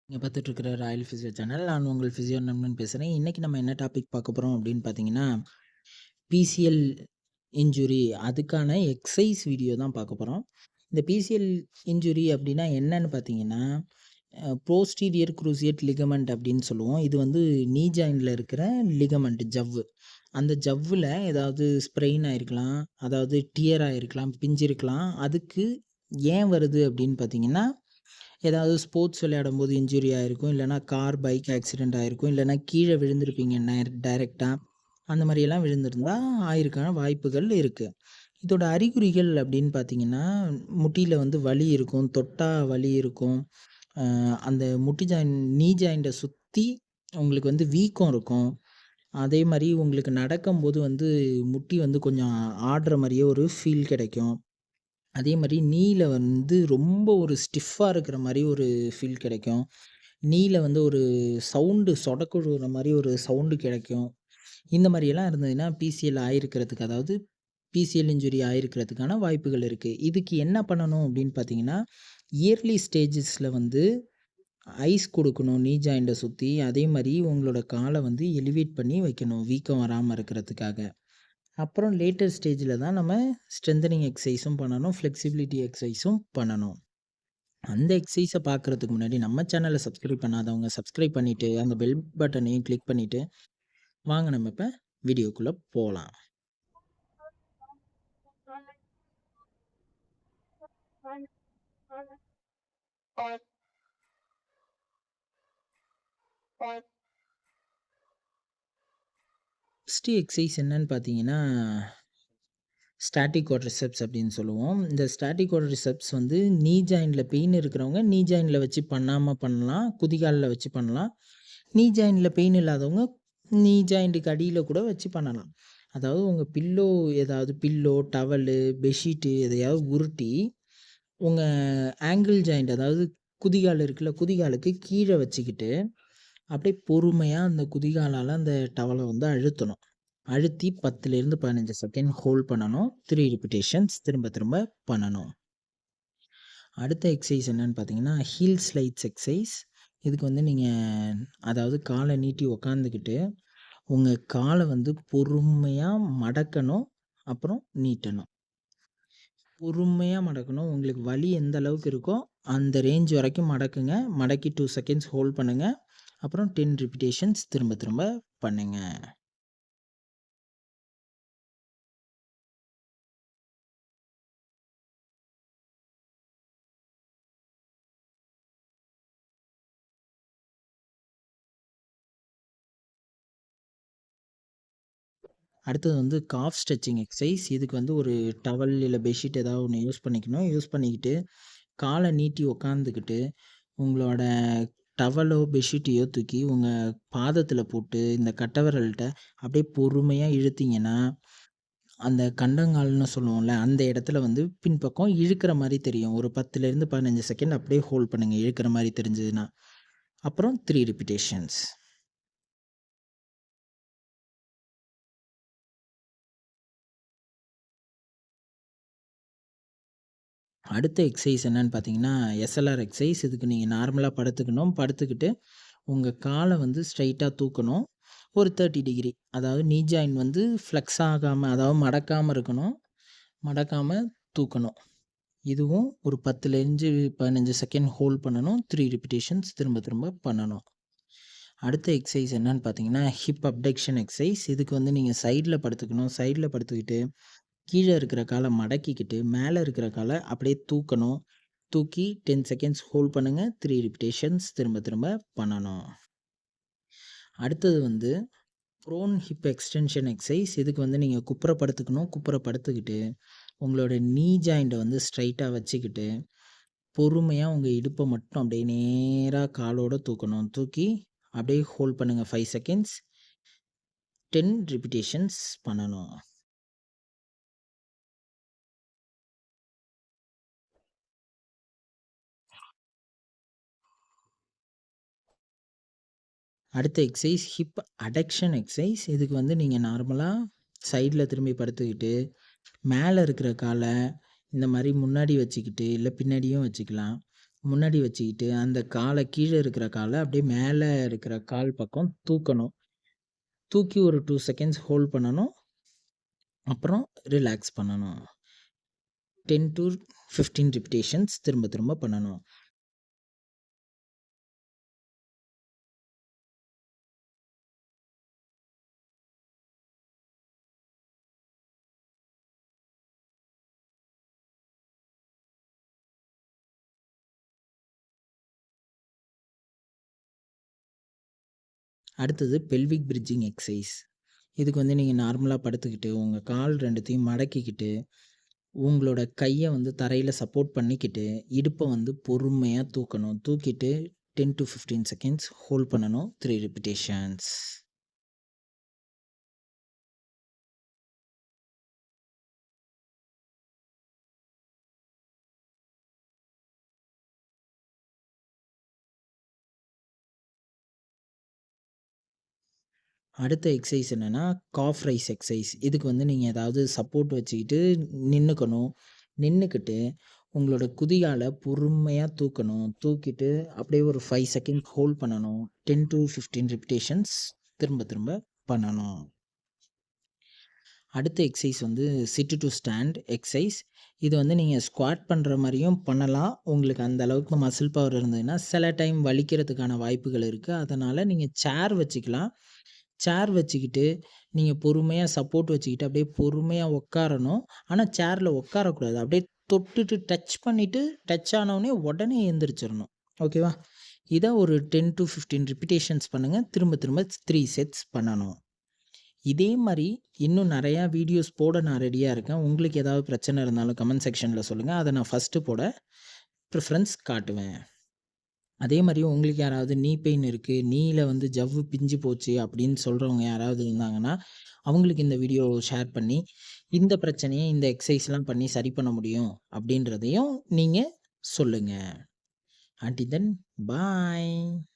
நீங்க பார்த்துட்டு இருக்கிற ராயல் ஃபிசியோ சேனல். நான் உங்கள் ஃபிசியோ நண்பன் பேசுறேன். இன்னைக்கு நம்ம என்ன டாபிக் பார்க்க போறோம் அப்படின்னு பார்த்தீங்கன்னா, பிசிஎல் இன்ஜுரி அதுக்கான எக்சர்சைஸ் வீடியோ தான் பார்க்க போறோம். இந்த பிசிஎல் இன்ஜுரி அப்படின்னா என்னன்னு பார்த்தீங்கன்னா, போஸ்டீரியர் குரூசியேட் லிகமெண்ட் அப்படின்னு சொல்லுவோம். இது வந்து நீ ஜாயின்ட்ல இருக்கிற லிகமெண்ட் ஜவ்வு. அந்த ஜவ்வுல ஏதாவது ஸ்ப்ரெயின் ஆயிருக்கலாம், அதாவது டியர் ஆயிருக்கலாம், பிஞ்சிருக்கலாம். அதுக்கு ஏன் வருது அப்படின்னு பார்த்தீங்கன்னா, ஏதாவது ஸ்போர்ட்ஸ் விளையாடும்போது இன்ஜுரி ஆயிருக்கும். இல்லன்னா கார், பைக் ஆக்சிடென்ட் ஆயிருக்கும். இல்லன்னா கீழ விழுந்திருப்பீங்க டைரக்ட்டா. அந்த மாரியெல்லாம் விழுந்திருந்தா ஆயிருக்கான வாய்ப்புகள் இருக்கு. இதோட அறிகுறிகள் அப்படின்னு பார்த்தீங்கன்னா, முட்டியில வந்து வலி இருக்கும். தொட்டா வலி இருக்கும். அ அந்த முட்டி நீ ஜாயிண்ட்ட சுத்தி உங்களுக்கு வந்து வீக்கம் இருக்கும். அதே மாரி உங்களுக்கு நடக்கும்போது வந்து முட்டி வந்து கொஞ்சம் ஆடுற மாரியே ஒரு ஃபீல் கிடைக்கும். அதே மாரி நீல வந்து ரொம்ப ஒரு ஸ்டிஃப்பா இருக்கிற மாரி ஒரு ஃபீல் கிடைக்கும். நீல வந்து ஒரு சவுண்டு சொடக்குழுவுற மாரி ஒரு சவுண்டு கிடைக்கும். இந்த மாரியெல்லாம் இருந்ததுன்னா, பிசிஎல் ஆயிருக்கிறதுக்கு, அதாவது பிசிஎல் இன்ஜுரி ஆயிருக்கிறதுக்கான வாய்ப்புகள் இருக்கு. இதுக்கு என்ன பண்ணணும் அப்படின்னு பார்த்தீங்கன்னா, இயர்லி ஸ்டேஜஸ்ல வந்து ஐஸ் குடுக்கணும் நீ ஜாயிண்ட்ட சுத்தி. அதே மாரி உங்களோட கால வந்து எலிவேட் பண்ணி வைக்கணும், வீக்கம் வராம இருக்கிறதுக்காக. அப்புறம் லேட்டர் ஸ்டேஜ்ல தான் நம்ம ஸ்ட்ரெங்தனிங் எக்சர்சைஸும் பண்ணணும், ஃப்ளெக்சிபிலிட்டி எக்சர்சைஸும் பண்ணணும். அந்த எக்சர்சைஸ பார்க்கறதுக்கு முன்னாடி நம்ம சேனல சப்ஸ்கிரைப் பண்ணாதவங்க சப்ஸ்கிரைப் பண்ணிட்டு, அந்த பெல் பட்டனையும் கிளிக் பண்ணிட்டு, வாங்க நம்ம இப்ப வீடியோக்குள்ள போலாம். ஃபர்ஸ்ட் எக்சர்சைஸ் என்னன்னு பார்த்தீங்கன்னா, ஸ்டாட்டிக் குவாட்ரிசெப்ஸ் அப்படின்னு சொல்லுவோம். இந்த ஸ்டாட்டிக் குவாட்ரிசெப்ஸ் வந்து நீ ஜாயிண்ட்ல பெயின் இருக்கிறவங்க நீ ஜாயிண்ட்ல வச்சு பண்ணாம பண்ணலாம். குதிகால்ல வச்சு பண்ணலாம். நீ ஜாயிண்ட்ல பெயின் இல்லாதவங்க நீ ஜாயிண்ட்டுக்கு அடியில கூட வச்சு பண்ணலாம். அதாவது உங்க பில்லோ, டவலு, பெட்ஷீட்டு எதையாவது உருட்டி, உங்க ஆங்கிள் ஜாயிண்ட் அதாவது குதிகால் இருக்குல்ல, குதிகாலுக்கு கீழ வச்சுக்கிட்டு, அப்படியே பொறுமையா அந்த குதிகாலால அந்த டவல வந்து அழுத்தணும். அழுத்தி 10லேருந்து 15 செகண்ட் ஹோல்ட் பண்ணணும். 3 ரிப்பிட்டேஷன்ஸ் திரும்ப திரும்ப பண்ணணும். அடுத்த எக்சர்சைஸ் என்னன்னு பார்த்தீங்கன்னா, ஹீல் ஸ்லைட்ஸ் எக்சர்சைஸ். இதுக்கு வந்து நீங்க அதாவது கால நீட்டி உக்காந்துக்கிட்டு, உங்க கால வந்து பொறுமையா மடக்கணும். அப்புறம் நீட்டணும். பொறுமையா மடக்கணும். உங்களுக்கு வலி எந்த அளவுக்கு இருக்கோ, அந்த ரேஞ்ச் வரைக்கும் மடக்குங்க. மடக்கி 2 செகண்ட்ஸ் ஹோல்ட் பண்ணுங்க. அப்புறம் 10 ரிப்பிட்டேஷன்ஸ் திரும்ப திரும்ப பண்ணுங்க. அடுத்தது வந்து காஃப் ஸ்ட்ரெச்சிங் எக்சர்சைஸ். இதுக்கு வந்து ஒரு டவல் இல்ல பெட்ஷீட் ஏதாவது ஒண்ணு யூஸ் பண்ணிக்கணும். யூஸ் பண்ணிக்கிட்டு, கால நீட்டி உக்காந்துக்கிட்டு, உங்களோட டவலோ, பெட்ஷீட்டையோ தூக்கி உங்க பாதத்தில போட்டு, இந்த கட்டை விரல்ட்ட அப்படியே பொறுமையா இழுத்தீங்கன்னா, அந்த கண்டங்கால்ன்னு சொல்லுவோம்ல, அந்த இடத்துல வந்து பின்பக்கம் இழுக்கிற மாரி தெரியும். ஒரு 10லேருந்து 15 செகண்ட் அப்படியே ஹோல்ட் பண்ணுங்க, இழுக்கிற மாரி தெரிஞ்சதுன்னா. அப்புறம் 3 ரிப்பிட்டேஷன்ஸ். அடுத்த எக்சர்சைஸ் என்னன்னு பார்த்தீங்கன்னா, எஸ்எல்ஆர் எக்சர்சைஸ். இதுக்கு நீங்க நார்மலா படுத்துக்கணும். படுத்துக்கிட்டு உங்க கால வந்து ஸ்ட்ரெயிட்டா தூக்கணும். ஒரு 30 டிகிரி. அதாவது நீ ஜாயிண்ட் வந்து ஃப்ளெக்ஸ் ஆகாம, அதாவது மடக்காம இருக்கணும். மடக்காம தூக்கணும். இதுவும் ஒரு 10லேருந்து 15 செகண்ட் ஹோல்ட் பண்ணணும். 3 ரிப்பிட்டேஷன்ஸ் திரும்ப திரும்ப பண்ணணும். அடுத்த எக்சர்சைஸ் என்னன்னு பார்த்தீங்கன்னா, ஹிப் அப்டக்ஷன் எக்சர்சைஸ். இதுக்கு வந்து நீங்க சைட்ல படுத்துக்கணும். சைட்ல படுத்துக்கிட்டு, கீழ இருக்கிற கால மடக்கிக்கிட்டு, மேல இருக்கிற கால அப்படியே தூக்கணும். தூக்கி 10 செகண்ட்ஸ் ஹோல்ட் பண்ணுங்க. 3 ரிப்பிட்டேஷன்ஸ் திரும்ப திரும்ப பண்ணணும். அடுத்தது வந்து ப்ரோன் ஹிப் எக்ஸ்டென்ஷன் எக்சர்சைஸ். இதுக்கு வந்து நீங்க குப்புற படுத்துக்கணும். குப்புற படுத்துக்கிட்டு, உங்களோட நீ ஜாயிண்ட்ட வந்து ஸ்ட்ரைட்டா வச்சுக்கிட்டு, பொறுமையா உங்க இடுப்ப மட்டும் அப்படியே நேரா காலோட தூக்கணும். தூக்கி அப்படியே ஹோல்ட் பண்ணுங்க 5 செகண்ட்ஸ். 10 ரிப்பிட்டேஷன்ஸ் பண்ணணும். அடுத்த எக்சர்சைஸ் ஹிப் அடக்ஷன் எக்சர்சைஸ். இதுக்கு வந்து நீங்க நார்மலா சைட்ல திரும்பி படுத்துக்கிட்டு, மேல இருக்கிற கால இந்த மாரி முன்னாடி வச்சுக்கிட்டு, இல்ல பின்னாடியும் வச்சுக்கலாம். முன்னாடி வச்சுக்கிட்டு, அந்த கீழ இருக்கிற கால அப்படியே மேல இருக்கிற கால் பக்கம் தூக்கணும். தூக்கி ஒரு 2 செகண்ட்ஸ் ஹோல்ட் பண்ணணும். அப்புறம் ரிலாக்ஸ் பண்ணணும். 10 to 15 ரிப்பிட்டேஷன்ஸ் திரும்ப திரும்ப பண்ணணும். அடுத்தது பெல்விக் பிரிட்ஜிங் எக்சர்சைஸ். இதுக்கு வந்து நீங்க நார்மலா படுத்துக்கிட்டு, உங்க கால் 2த்தையும் மடக்கிக்கிட்டு, உங்களோட கைய வந்து தரையில சப்போர்ட் பண்ணிக்கிட்டு, இடுப்ப வந்து பொறுமையா தூக்கணும். தூக்கிட்டு 10 to 15 செகண்ட்ஸ் ஹோல்ட் பண்ணணும். 3 ரிப்பிட்டேஷன்ஸ். அடுத்த எக்சர்சைஸ் என்னன்னா, காஃப் ரைஸ் எக்சர்சைஸ். இதுக்கு வந்து நீங்க ஏதாவது சப்போர்ட் வச்சுக்கிட்டு நின்னுக்கணும். நின்னுக்கிட்டு உங்களோட குதிகால பொறுமையா தூக்கணும். தூக்கிட்டு அப்படியே ஒரு 5 செகண்ட் ஹோல்ட் பண்ணணும். 10 to 15 ரிப்பிட்டேஷன்ஸ் திரும்ப திரும்ப பண்ணணும். அடுத்த எக்சர்சைஸ் வந்து சிட் டு ஸ்டாண்ட் எக்சர்சைஸ். இது வந்து நீங்க ஸ்குவாட் பண்ற மாரியும் பண்ணலாம். உங்களுக்கு அந்த அளவுக்கு மசில் பவர் இருந்ததுன்னா, சில டைம் வலிக்கிறதுக்கான வாய்ப்புகள் இருக்கு. அதனால நீங்க சேர் வச்சுக்கலாம். சேர் வச்சுக்கிட்டு, நீங்க பொறுமையா சப்போர்ட் வச்சுக்கிட்டு, அப்படியே பொறுமையா உட்காரணும். ஆனா சேர்ல உட்காரக்கூடாது. அப்படியே தொட்டுட்டு டச் பண்ணிட்டு, டச் ஆனவுனே உடனே எந்திரிச்சிரணும். ஓகேவா? இத ஒரு 10 to 15 ரிப்பிட்டேஷன்ஸ் பண்ணுங்க. திரும்ப திரும்ப 3 செட்ஸ் பண்ணணும். இதே மாரி இன்னும் நெறையா வீடியோஸ் போட நான் ரெடியா இருக்கேன். உங்களுக்கு ஏதாவது பிரச்சனை இருந்தாலும் கமெண்ட் செக்ஷன்ல சொல்லுங்க. அத நான் ஃபர்ஸ்ட்டு போட ப்ரிஃபரன்ஸ் காட்டுவேன். அதே மாரி உங்களுக்கு யாராவது நீ பெயின் இருக்கு, நீல வந்து ஜவ்வு பிஞ்சு போச்சு அப்படின்னு சொல்றவங்க யாராவது இருந்தாங்கன்னா, அவங்களுக்கு இந்த வீடியோ ஷேர் பண்ணி, இந்த பிரச்சனைய இந்த எக்சர்சைஸ்லாம் பண்ணி சரி பண்ண முடியும் அப்படின்றதையும் நீங்க சொல்லுங்க. until then, bye.